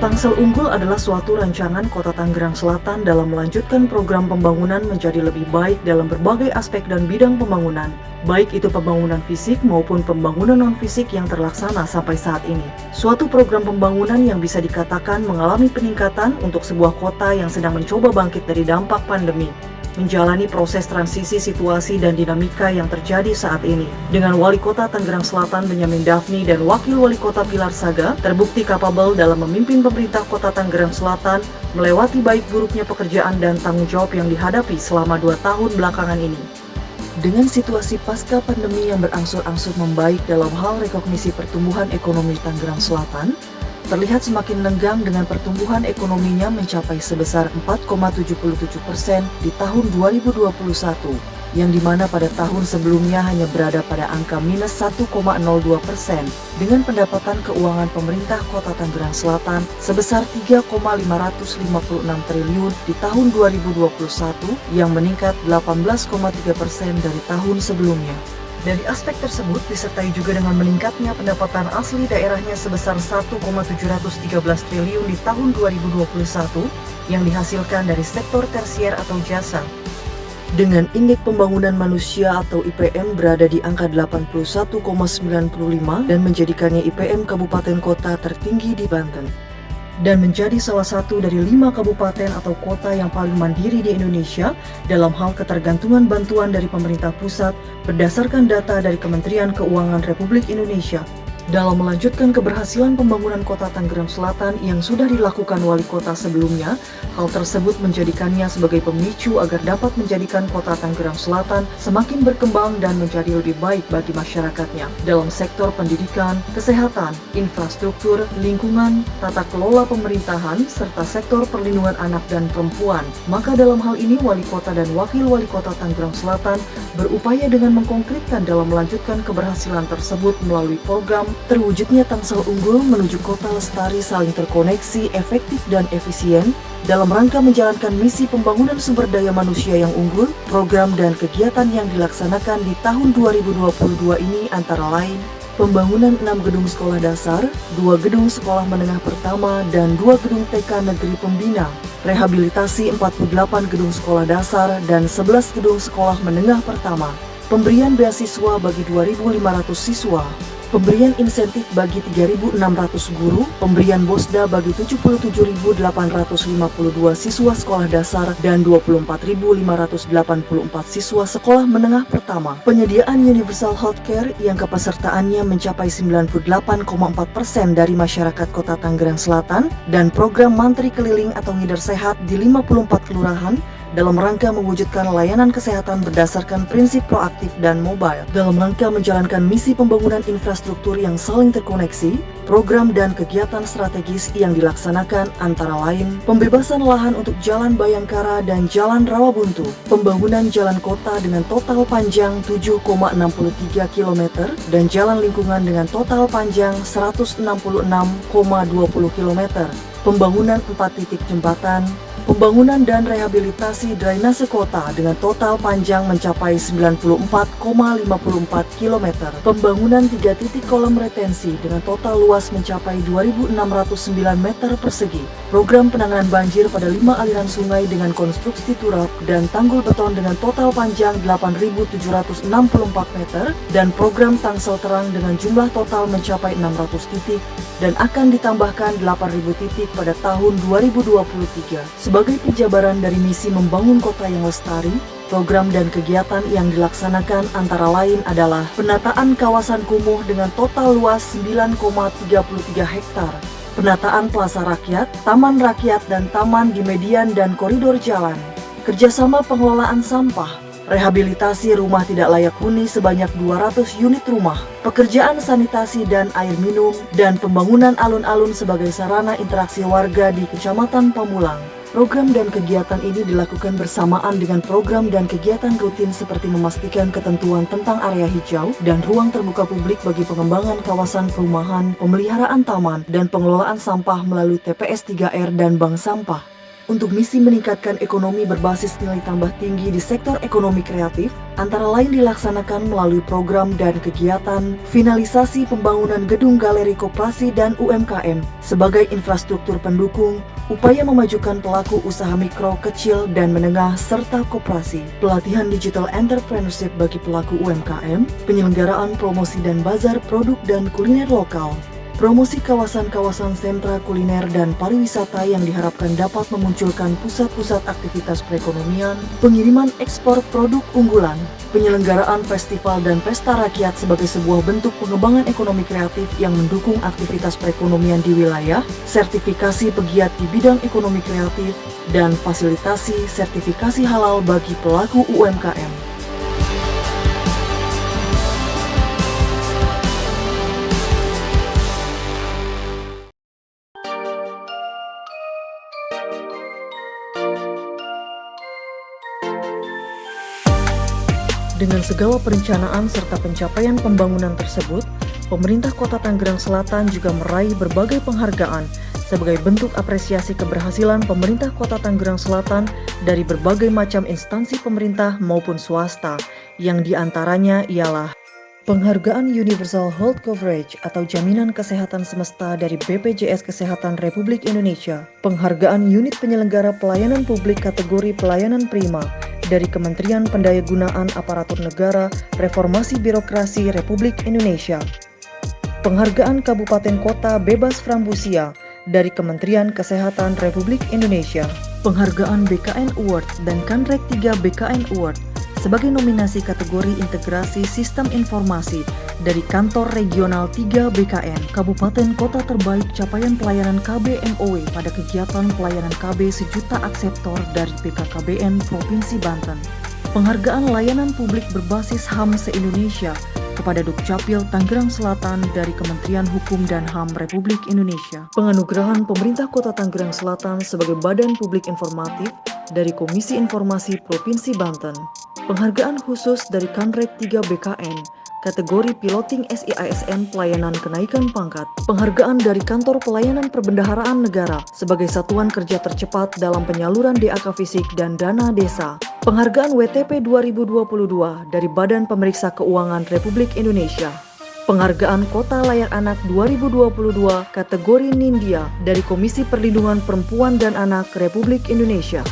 Tangsel Unggul adalah suatu rancangan Kota Tangerang Selatan dalam melanjutkan program pembangunan menjadi lebih baik dalam berbagai aspek dan bidang pembangunan, baik itu pembangunan fisik maupun pembangunan non-fisik yang terlaksana sampai saat ini. Suatu program pembangunan yang bisa dikatakan mengalami peningkatan untuk sebuah kota yang sedang mencoba bangkit dari dampak pandemi, menjalani proses transisi situasi dan dinamika yang terjadi saat ini. Dengan Wali Kota Tangerang Selatan Benyamin Daphni dan Wakil Wali Kota Pilar Saga terbukti kapabel dalam memimpin pemerintah Kota Tangerang Selatan melewati baik buruknya pekerjaan dan tanggung jawab yang dihadapi selama 2 tahun belakangan ini. Dengan situasi pasca pandemi yang berangsur-angsur membaik dalam hal rekognisi pertumbuhan ekonomi Tangerang Selatan, terlihat semakin lenggang dengan pertumbuhan ekonominya mencapai sebesar 4,77% di tahun 2021, yang dimana pada tahun sebelumnya hanya berada pada angka minus 1,02%, dengan pendapatan keuangan pemerintah Kota Tangerang Selatan sebesar 3,556 triliun di tahun 2021 yang meningkat 18,3% dari tahun sebelumnya. Dari aspek tersebut disertai juga dengan meningkatnya pendapatan asli daerahnya sebesar 1,713 triliun di tahun 2021 yang dihasilkan dari sektor tersier atau jasa. Dengan indeks pembangunan manusia atau IPM berada di angka 81,95 dan menjadikannya IPM kabupaten kota tertinggi di Banten. Dan menjadi salah satu dari 5 kabupaten atau kota yang paling mandiri di Indonesia dalam hal ketergantungan bantuan dari pemerintah pusat berdasarkan data dari Kementerian Keuangan Republik Indonesia. Dalam melanjutkan keberhasilan pembangunan Kota Tangerang Selatan yang sudah dilakukan wali kota sebelumnya, hal tersebut menjadikannya sebagai pemicu agar dapat menjadikan Kota Tangerang Selatan semakin berkembang dan menjadi lebih baik bagi masyarakatnya dalam sektor pendidikan, kesehatan, infrastruktur, lingkungan, tata kelola pemerintahan, serta sektor perlindungan anak dan perempuan. Maka dalam hal ini wali kota dan wakil wali kota Tangerang Selatan berupaya dengan mengkonkretkan dalam melanjutkan keberhasilan tersebut melalui program terwujudnya Tangsel Unggul menuju Kota Lestari saling terkoneksi, efektif dan efisien dalam rangka menjalankan misi pembangunan sumber daya manusia yang unggul. Program dan kegiatan yang dilaksanakan di tahun 2022 ini antara lain pembangunan 6 gedung sekolah dasar, 2 gedung sekolah menengah pertama, dan 2 gedung TK Negeri Pembina, rehabilitasi 48 gedung sekolah dasar dan 11 gedung sekolah menengah pertama, pemberian beasiswa bagi 2.500 siswa, pemberian insentif bagi 3.600 guru, pemberian bosda bagi 77.852 siswa sekolah dasar dan 24.584 siswa sekolah menengah pertama, penyediaan universal healthcare yang kepesertaannya mencapai 98,4% dari masyarakat Kota Tangerang Selatan, dan program mantri keliling atau ngider sehat di 54 kelurahan dalam rangka mewujudkan layanan kesehatan berdasarkan prinsip proaktif dan mobile. Dalam rangka menjalankan misi pembangunan infrastruktur yang saling terkoneksi, program dan kegiatan strategis yang dilaksanakan antara lain pembebasan lahan untuk Jalan Bayangkara dan Jalan Rawabuntu, pembangunan jalan kota dengan total panjang 7,63 km dan jalan lingkungan dengan total panjang 166,20 km, pembangunan 4 titik jembatan, pembangunan dan rehabilitasi drainase kota dengan total panjang mencapai 94,54 km, pembangunan 3 titik kolam retensi dengan total luas mencapai 2.609 meter persegi, program penanganan banjir pada 5 aliran sungai dengan konstruksi turap dan tanggul beton dengan total panjang 8.764 meter, dan program Tangsel Terang dengan jumlah total mencapai 600 titik dan akan ditambahkan 8.000 titik pada tahun 2023. Sebagai penjabaran dari misi membangun kota yang lestari, program dan kegiatan yang dilaksanakan antara lain adalah penataan kawasan kumuh dengan total luas 9,33 hektar, penataan plaza rakyat, taman rakyat dan taman di median dan koridor jalan, kerjasama pengelolaan sampah, rehabilitasi rumah tidak layak huni sebanyak 200 unit rumah, pekerjaan sanitasi dan air minum, dan pembangunan alun-alun sebagai sarana interaksi warga di Kecamatan Pamulang. Program dan kegiatan ini dilakukan bersamaan dengan program dan kegiatan rutin seperti memastikan ketentuan tentang area hijau dan ruang terbuka publik bagi pengembangan kawasan perumahan, pemeliharaan taman, dan pengelolaan sampah melalui TPS 3R dan bank sampah. untuk misi meningkatkan ekonomi berbasis nilai tambah tinggi di sektor ekonomi kreatif, antara lain dilaksanakan melalui program dan kegiatan finalisasi pembangunan gedung galeri koperasi dan UMKM sebagai infrastruktur pendukung, upaya memajukan pelaku usaha mikro, kecil, dan menengah, serta koperasi, pelatihan digital entrepreneurship bagi pelaku UMKM, penyelenggaraan promosi dan bazar produk dan kuliner lokal, promosi kawasan-kawasan sentra kuliner dan pariwisata yang diharapkan dapat memunculkan pusat-pusat aktivitas perekonomian, pengiriman ekspor produk unggulan, penyelenggaraan festival dan pesta rakyat sebagai sebuah bentuk pengembangan ekonomi kreatif yang mendukung aktivitas perekonomian di wilayah, sertifikasi pegiat di bidang ekonomi kreatif, dan fasilitasi sertifikasi halal bagi pelaku UMKM. Dengan segala perencanaan serta pencapaian pembangunan tersebut, pemerintah Kota Tanggerang Selatan juga meraih berbagai penghargaan sebagai bentuk apresiasi keberhasilan pemerintah Kota Tanggerang Selatan dari berbagai macam instansi pemerintah maupun swasta, yang diantaranya ialah penghargaan Universal Health Coverage atau Jaminan Kesehatan Semesta dari BPJS Kesehatan Republik Indonesia, penghargaan Unit Penyelenggara Pelayanan Publik kategori Pelayanan Prima dari Kementerian Pendayagunaan Aparatur Negara Reformasi Birokrasi Republik Indonesia, penghargaan Kabupaten Kota Bebas Frambusia dari Kementerian Kesehatan Republik Indonesia, penghargaan BKN Award dan Kanrek 3 BKN Award sebagai nominasi kategori integrasi sistem informasi dari Kantor Regional 3 BKN, Kabupaten Kota Terbaik Capaian Pelayanan KB MOW pada kegiatan pelayanan KB sejuta akseptor dari BKKBN Provinsi Banten, penghargaan layanan publik berbasis HAM se-Indonesia kepada Dukcapil Tanggerang Selatan dari Kementerian Hukum dan HAM Republik Indonesia, penganugerahan pemerintah Kota Tanggerang Selatan sebagai Badan Publik Informatif dari Komisi Informasi Provinsi Banten, penghargaan khusus dari Kanrek 3 BKN kategori Piloting SIASN Pelayanan Kenaikan Pangkat, penghargaan dari Kantor Pelayanan Perbendaharaan Negara sebagai satuan kerja tercepat dalam penyaluran DAK Fisik dan Dana Desa, penghargaan WTP 2022 dari Badan Pemeriksa Keuangan Republik Indonesia, penghargaan Kota Layak Anak 2022 kategori Nindya dari Komisi Perlindungan Perempuan dan Anak Republik Indonesia.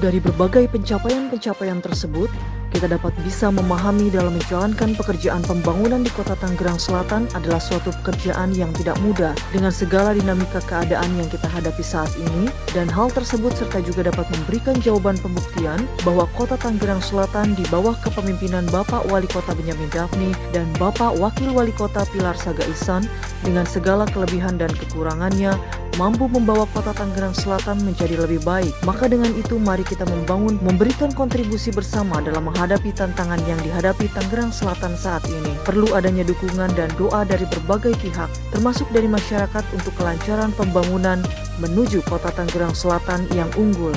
Dari berbagai pencapaian-pencapaian tersebut, kita dapat bisa memahami dalam menjalankan pekerjaan pembangunan di Kota Tanggerang Selatan adalah suatu pekerjaan yang tidak mudah dengan segala dinamika keadaan yang kita hadapi saat ini, dan hal tersebut serta juga dapat memberikan jawaban pembuktian bahwa Kota Tanggerang Selatan di bawah kepemimpinan Bapak Wali Kota Benyamin Daphni dan Bapak Wakil Wali Kota Pilar Saga Ihsan dengan segala kelebihan dan kekurangannya mampu membawa Kota Tanggerang Selatan menjadi lebih baik. Maka dengan itu mari kita memberikan kontribusi bersama dalam menghadapi tantangan yang dihadapi Tanggerang Selatan saat ini. Perlu adanya dukungan dan doa dari berbagai pihak, termasuk dari masyarakat untuk kelancaran pembangunan menuju Kota Tanggerang Selatan yang unggul.